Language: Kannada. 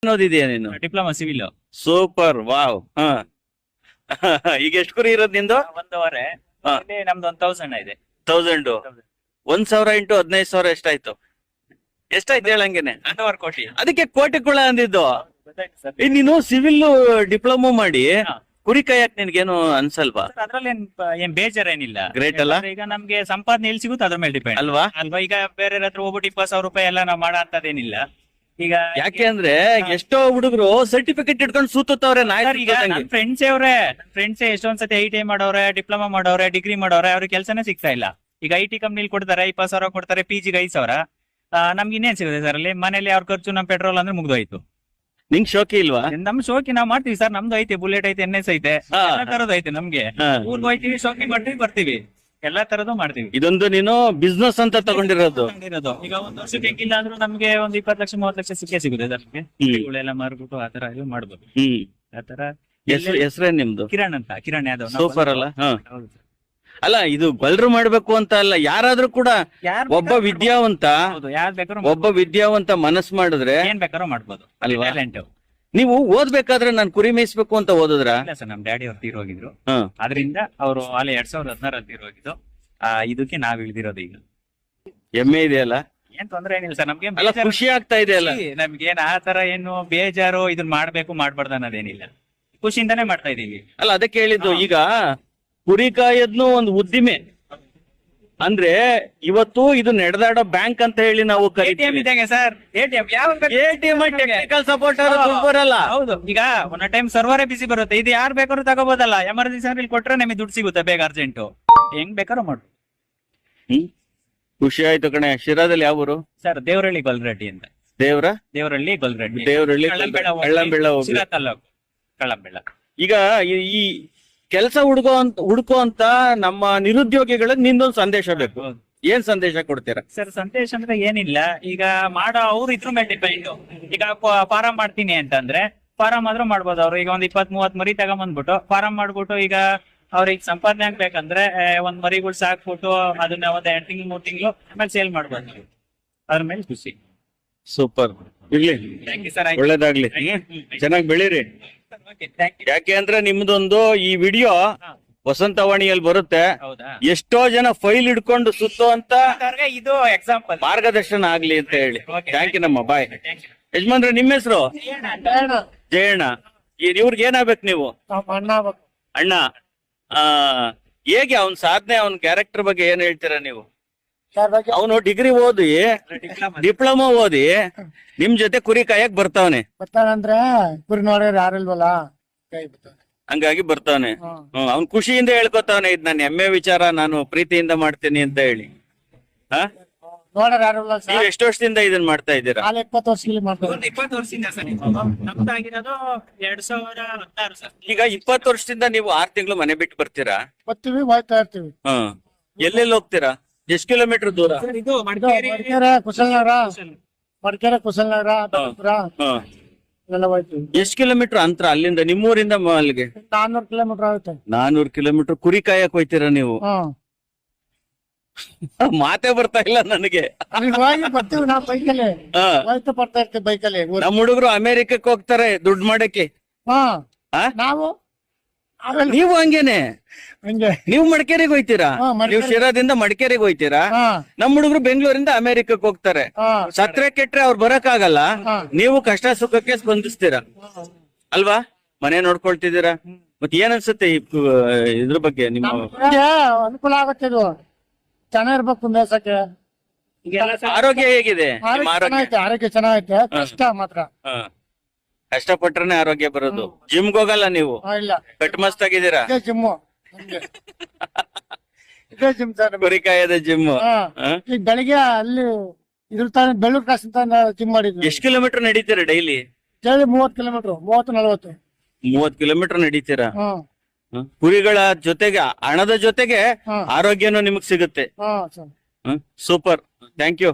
ಓದಿದ್ಯಾ ನೀನು? Diploma civil. Super, wow. ಈಗ ಎಷ್ಟು ಕುರಿ ಇರೋದ್ ನಿಂದು? ಒಂದೂವರೆ. ನಮ್ದು 1000 ಇದೆ. 1000. 1,000 ಇಂಟು 15,000 ಎಷ್ಟಾಯ್ತು? ಎಷ್ಟಾಯ್ತು ಹೇಳಂಗೇನೆ? 1.5 ಕೋಟಿ. ಅದಕ್ಕೆ ಕೋಟಿ ಕುಳ ಅಂದಿದ್ದು. ಗೊತ್ತಾಯ್ತು ಸರ್. ನೀನು ಸಿವಿಲ್ ಡಿಪ್ಲೊಮಾ ಮಾಡಿ ಕುರಿ ಕಾಯಕ್ ನಿನ್ಗೇನು ಅನ್ಸಲ್ವಾ? ಅದ್ರಲ್ಲಿ ಏನ್ ಬೇಜಾರೇನಿಲ್ಲ. ಗ್ರೇಟ್ ಅಲ್ಲ? ಈಗ ನಮ್ಗೆ ಸಂಪಾದನೆ ಎಲ್ಲಿ ಸಿಗುತ್ತೆ ಅದ್ರ ಮೇಲೆ ಡಿಪೆಂಡ್ ಅಲ್ವಾ? ಈಗ ಬೇರೆ ಹತ್ರ ಹೋಗ್ಬಿಟ್ಟು 20,000 ರೂಪಾಯಿ ಎಲ್ಲ ನಾವು ಮಾಡೋ ಅಂತದೇನಿಲ್ಲ. ಈಗ ಯಾಕೆ ಅಂದ್ರೆ ಎಷ್ಟೋ ಹುಡುಗರು ಸರ್ಟಿಫಿಕೇಟ್ ಇಟ್ಕೊಂಡು ಸೂತವ್ರೆ. ಈಗ ನನ್ ಫ್ರೆಂಡ್ಸ್ ಎಷ್ಟೊಂದ್ಸತಿ ITI ಮಾಡೋರೆ, ಡಿಪ್ಲೊಮಾ ಮಾಡೋರೆ, ಡಿಗ್ರಿ ಮಾಡೋರೆ, ಅವ್ರಿಗೆ ಕೆಲಸನೇ ಸಿಗ್ತಾ ಇಲ್ಲ. ಈಗ IT ಕಂಪ್ನಿಲಿ ಕೊಡ್ತಾರೆ 20,000 ಕೊಡ್ತಾರೆ, PGಗೆ 5,000. ನಮ್ಗೆ ಇನ್ನೇನ್ ಸಿಗುತ್ತೆ ಸರ್ ಅಲ್ಲಿ? ಮನೇಲಿ ಅವ್ರ ಖರ್ಚು, ನಮ್ ಪೆಟ್ರೋಲ್ ಅಂದ್ರೆ ಮುಗ್ದೋಯ್ತು. ನಿಂಗ್ ಶೋಕಿ ಇಲ್ವಾ? ನಮ್ ಶೋಕಿ ನಾವ್ ಮಾಡ್ತೀವಿ ಸರ್. ನಮ್ದು ಐತೆ, ಬುಲೆಟ್ ಐತೆ, NS ಐತೆ, ಎಲ್ಲಾ ತರದ್ದು ಐತೆ ನಮ್ಗೆ. ಊರ್ಗ್ ಹೋಯ್ತೀವಿ, ಶೋಕಿ ಮಾಡ್ತೀವಿ, ಬರ್ತೀವಿ, ಎಲ್ಲಾ ತರದ್ದು ಮಾಡ್ತೀವಿ. ಇದೊಂದು ನೀನು ಬಿಸ್ನೆಸ್ ಅಂತ ತಗೊಂಡಿರೋದು. ಈಗ ಒಂದ್ ವರ್ಷಕ್ಕೆ ಹೆಂಗಿಲ್ಲ ಅಂದ್ರೂ ನಮ್ಗೆ ಒಂದ್ 20 ಲಕ್ಷ 30 ಲಕ್ಷ ಸಿಕ್ಕೇ ಸಿಗುತ್ತೆ ನಮ್ಗೆ. ಇವುಗಳೆಲ್ಲ ಮಾರ್ಬಿಟ್ಟು ಆತರ ಇದು ಮಾಡ್ಬೋದು. ಆತರ. ಹೆಸರೇ ನಿಮ್ದು? ಕಿರಣ್ ಅಂತ. ಕಿರಣ್ ಯಾದವ್. ಸೂಪರ್ ಅಲ್ಲ? ಅಲ್ಲ, ಇದು ಬಲ್ರು ಮಾಡ್ಬೇಕು ಅಂತ ಅಲ್ಲ, ಯಾರಾದ್ರೂ ಕೂಡ ಒಬ್ಬ ವಿದ್ಯಾವಂತ ಮನಸ್ ಮಾಡಿದ್ರೆ ಏನ್ ಬೇಕಾದ್ರೂ ಮಾಡ್ಬೋದು ಅಲ್ವಾ? ಟ್ಯಾಲೆಂಟ್. ನೀವು ಓದ್ಬೇಕಾದ್ರೆ ನಾನು ಕುರಿ ಮೇಯಿಸ್ಬೇಕು ಅಂತ ಓದಿದ್ರ? ಇಲ್ಲ ಸರ್, ನಮ್ ಡ್ಯಾಡಿ ಅವ್ರು ತೀರೋಗಿದ್ರು. ಅದರಿಂದ ಅವರು ಅಲ್ಲಿ 2016 ತೀರೋಗಿದ್ದು. ಇದಕ್ಕೆ ನಾವ್ ಇಳ್ದಿರೋದು. ಈಗ ಹೆಮ್ಮೆ ಇದೆಯಲ್ಲ? ಏನ್ ತೊಂದ್ರೆ ಏನಿಲ್ಲ ಸರ್. ನಮ್ಗೆ ಖುಷಿ ಆಗ್ತಾ ಇದೆ ಅಲ್ಲ? ನಮ್ಗೇನ್ ಆತರ ಏನು ಬೇಜಾರು ಇದನ್ನ ಮಾಡ್ಬೇಕು ಮಾಡ್ಬಾರ್ದು ಅನ್ನೋದೇನಿಲ್ಲ. ಖುಷಿಯಿಂದಾನೇ ಮಾಡ್ತಾ ಇದೀವಿ. ಅಲ್ಲ, ಅದಕ್ಕೆ ಹೇಳಿದ್ದು. ಈಗ ಕುರಿ ಕಾಯದ್ನು ಒಂದು ಉದ್ದಿಮೆ ಅಂದ್ರೆ ಇವತ್ತು ಇದು ನಡೆದಾಡೋ ಬ್ಯಾಂಕ್ ಅಂತ ಹೇಳಿ ನಾವು ATM ಇದ್ದಂಗೆ ಸರ್. ATM ಟೆಕ್ನಿಕಲ್ ಸಪೋರ್ಟ್ ಬರಲ್ಲ. ಹೌದು. ಈಗ ಒಂದ್ ಟೈಮ್ ಸರ್ವರೇ ಬಿಸಿ ಬರುತ್ತೆ. ಇದು ಯಾರು ಬೇಕಾದ್ರೂ ತಗೋಬೋದಲ್ಲ. ಎಮರ್ಜೆನ್ಸಿ ಅಂದ್ರೆ ಇಲ್ಲಿ ಕೊಟ್ರೆ ನಮಗೆ ದುಡ್ಡು ಸಿಗುತ್ತೆ ಬೇಗ, ಅರ್ಜೆಂಟ್. ಹೆಂಗ್ ಬೇಕಾದ್ರೂ ಮಾಡು. ಖುಷಿ ಆಯ್ತು ಕಣೆ. ಶಿರಾದಲ್ಲಿ ಯಾವ ಊರು ಸರ್? ದೇವರಹಳ್ಳಿ ಗೊಲ್ರೆಡ್ಡಿ ಅಂತ. ದೇವರಹಳ್ಳಿ ಗೊಲ್ರೆಡ್ಡಿ. ಕಳ್ಳಂಬೆಳ್ಳ ಶಿರಾ ತಾಲೂಕು, ಕಳ್ಳಂಬೆಳ್ಳ. ಈಗ ಈ ಕೆಲಸ ಹುಡುಕೋ ಅಂತ ನಮ್ಮ ನಿರುದ್ಯೋಗಿಗಳಿಗೆ ನಿಂದೊಂದು ಸಂದೇಶ ಬೇಕು. ಏನ್ ಸಂದೇಶ ಕೊಡ್ತೀರಾ ಸರ್? ಸಂದೇಶ ಅಂದ್ರೆ ಏನಿಲ್ಲ. ಈಗ ಮಾಡೋ ಅವ್ರು ಇದ್ರ ಮೇಲೆ ಡಿಪೆಂಡ್. ಈಗ ಫಾರಂ ಮಾಡ್ತೀನಿ ಅಂತಂದ್ರೆ ಫಾರಂ ಆದ್ರೂ ಮಾಡ್ಬೋದು. ಅವ್ರು ಈಗ ಒಂದ್ 20-30 ಮರಿ ತಗೊಂಬಂದ್ಬಿಟ್ಟು ಫಾರಂ ಮಾಡ್ಬಿಟ್ಟು, ಈಗ ಅವ್ರಿಗೆ ಸಂಪಾದನೆ ಆಗ್ಬೇಕಂದ್ರೆ ಒಂದ್ ಮರಿಗಳು ಸಾಕ್ಬಿಟ್ಟು ಅದನ್ನ ಒಂದ್ 2 ತಿಂಗಳು 3 ತಿಂಗಳು ಆಮೇಲೆ ಸೇಲ್ ಮಾಡ್ಬೋದು. ಅದ್ರ ಮೇಲೆ ಖುಷಿ. ಸೂಪರ್. ಇರ್ಲಿ, ಒಳ್ಳೇದಾಗ್ಲಿ, ಚೆನ್ನಾಗಿ ಬೆಳೀರಿ. ಯಾಕೆ ಅಂದ್ರೆ ನಿಮ್ದೊಂದು ಈ ವಿಡಿಯೋ ವಸಂತವಾಣಿಯಲ್ಲಿ ಬರುತ್ತೆ. ಎಷ್ಟೋ ಜನ ಫೈಲ್ ಹಿಡ್ಕೊಂಡು ಸುತ್ತೋ ಅಂತ ಇದು ಎಕ್ಸಾಂಪಲ್, ಮಾರ್ಗದರ್ಶನ ಆಗ್ಲಿ ಅಂತ ಹೇಳಿ. ಥ್ಯಾಂಕ್ ಯು ನಮ್ಮ ಬಾಯ್. ಯಜಮಾನ್ರೆ, ನಿಮ್ಮ ಹೆಸರು? ಜಯಣ್ಣ. ಇವ್ರಿಗೆ ಏನಾಗ್ಬೇಕು ನೀವು? ಅಣ್ಣ. ಹೇಗೆ ಅವನ್ ಸಾಧನೆ, ಅವನ್ ಕ್ಯಾರೆಕ್ಟರ್ ಬಗ್ಗೆ ಏನ್ ಹೇಳ್ತೀರಾ ನೀವು? ಅವನು ಡಿಗ್ರಿ ಓದಿ, ಡಿಪ್ಲೊಮಾ ಓದಿ ನಿಮ್ ಜೊತೆ ಕುರಿ ಕಾಯಕ್ ಬರ್ತಾವನೆ. ಬರ್ತಾನಂದ್ರೆ ಕುರಿ ನೋಡ್ರ ಯಾರಿಲ್ವಲ್ಲ, ಹಂಗಾಗಿ ಬರ್ತಾವನೆ. ಅವ್ನ್ ಖುಷಿಯಿಂದ ಹೇಳ್ಕೊತಾವನೆ, ಇದ್ ನನ್ನ ಹೆಮ್ಮೆ ವಿಚಾರ, ನಾನು ಪ್ರೀತಿಯಿಂದ ಮಾಡ್ತೀನಿ ಅಂತ ಹೇಳಿ. ನೋಡ್ರ ಯಾರಿಲ್ಲ. ನೀವ್ ಎಷ್ಟು ವರ್ಷದಿಂದ ಇದನ್ನ ಮಾಡ್ತಾ ಇದ್ದೀರಾ? 20 ವರ್ಷದಲ್ಲಿ ಮಾಡ್ತಾರೆ. 20 ವರ್ಷದಿಂದ ಸರ್. ನಮ್ದಾಗಿರೋದು 2016 ಸರ್. ಈಗ 20 ವರ್ಷದಿಂದ ನೀವು 6 ತಿಂಗಳು ಮನೆ ಬಿಟ್ಟು ಬರ್ತೀರಾ? ಬರ್ತೀವಿ, ಹೋಗ್ತಾ ಇರ್ತೀವಿ. ಎಲ್ಲೆಲ್ಲಿ ಹೋಗ್ತೀರಾ? ಎಷ್ಟು ಕಿಲೋಮೀಟರ್ ದೂರ? ಇದು ಮಡಿಕೇರಿ, ಕುಶಲನಗರ, ಎಲ್ಲ ಹೋಗ್ತೀವಿ. ಎಷ್ಟು ಕಿಲೋಮೀಟರ್ ಅಂತರ ಅಲ್ಲಿಂದ, ನಿಮ್ಮೂರಿಂದ ಅಲ್ಲಿಗೆ? 400 ಕಿಲೋಮೀಟರ್ ಆಗುತ್ತೆ. 400 ಕಿಲೋಮೀಟರ್ ಕುರಿ ಕಾಯಕ್ ಹೋಯ್ತೀರಾ ನೀವು? ಮಾತೇ ಬರ್ತಾ ಇಲ್ಲ ನನಗೆ. ಬರ್ತೀವಿ ನಾವು ಬೈಕಲ್ಲಿ, ಹೋಯ್ತು ಬರ್ತಾ ಇರ್ತೀವಿ ಬೈಕಲ್ಲಿ. ನಮ್ಮ ಹುಡುಗರು ಅಮೆರಿಕಕ್ಕೆ ಹೋಗ್ತಾರೆ ದುಡ್ಡು ಮಾಡಕ್ಕೆ. ನಾವು ನೀವು ಹಂಗೇನೆ? ನೀವು ಮಡಿಕೇರಿಗೆ ಹೋಯ್ತೀರಾ? ನೀವು ಶಿರಾದಿಂದ ಮಡಿಕೇರಿಗೆ ಹೋಯ್ತೀರಾ? ನಮ್ಮ ಹುಡುಗರು ಬೆಂಗಳೂರಿಂದ ಅಮೆರಿಕಕ್ಕೆ ಹೋಗ್ತಾರೆ. ಸತ್ರೆ ಕೆಟ್ರೆ ಅವ್ರು ಬರಕ್ ಆಗಲ್ಲ, ನೀವು ಕಷ್ಟ ಸುಖಕ್ಕೆ ಸ್ಪಂದಿಸ್ತೀರಾ ಅಲ್ವಾ? ಮನೆ ನೋಡ್ಕೊಳ್ತಿದ್ದೀರಾ. ಮತ್ತೆ ಏನ್ ಅನ್ಸುತ್ತೆ ಇದ್ರ ಬಗ್ಗೆ? ನಿಮ್ಮ ಅನುಕೂಲ ಆಗುತ್ತೆ, ಇದು ಚೆನ್ನಾಗಿರ್ಬೇಕು ಮೇಸಕ್ಕೆ. ಆರೋಗ್ಯ ಹೇಗಿದೆ? ಆರೋಗ್ಯ ಚೆನ್ನಾಗೈತೆ. ಕಷ್ಟ ಮಾತ್ರ ಕಷ್ಟಪಟ್ರೆ ಆರೋಗ್ಯ ಬರೋದು. ಜಿಮ್ಗೆ ಹೋಗಲ್ಲ ನೀವು? ಇಲ್ಲ, ಕಟ್ ಮಸ್ತ್ ಆಗಿದ್ದೀರಾ. ಜಿಮ್ಮು ಜಿಮ್ ಸರ್, ಕುರಿಕಾಯದ ಜಿಮ್. ಈಗ ಬೆಳಿಗ್ಗೆ ಅಲ್ಲಿ ಇದ್ರ ಬೆಳ್ಳೂರು ಕ್ರಾಸ್ ಅಂತ ಜಿಮ್ ಮಾಡಿದ್ವಿ. ಎಷ್ಟು ಕಿಲೋಮೀಟರ್ ನಡೀತೀರಾ ಡೈಲಿ? 30 ಕಿಲೋಮೀಟರ್, 30-40. 30 ಕಿಲೋಮೀಟರ್ ನಡೀತೀರಾ? ಕುರಿಗಳ ಜೊತೆಗೆ, ಹಣದ ಜೊತೆಗೆ ಆರೋಗ್ಯನೂ ನಿಮಗ್ ಸಿಗುತ್ತೆ. Super, thank you.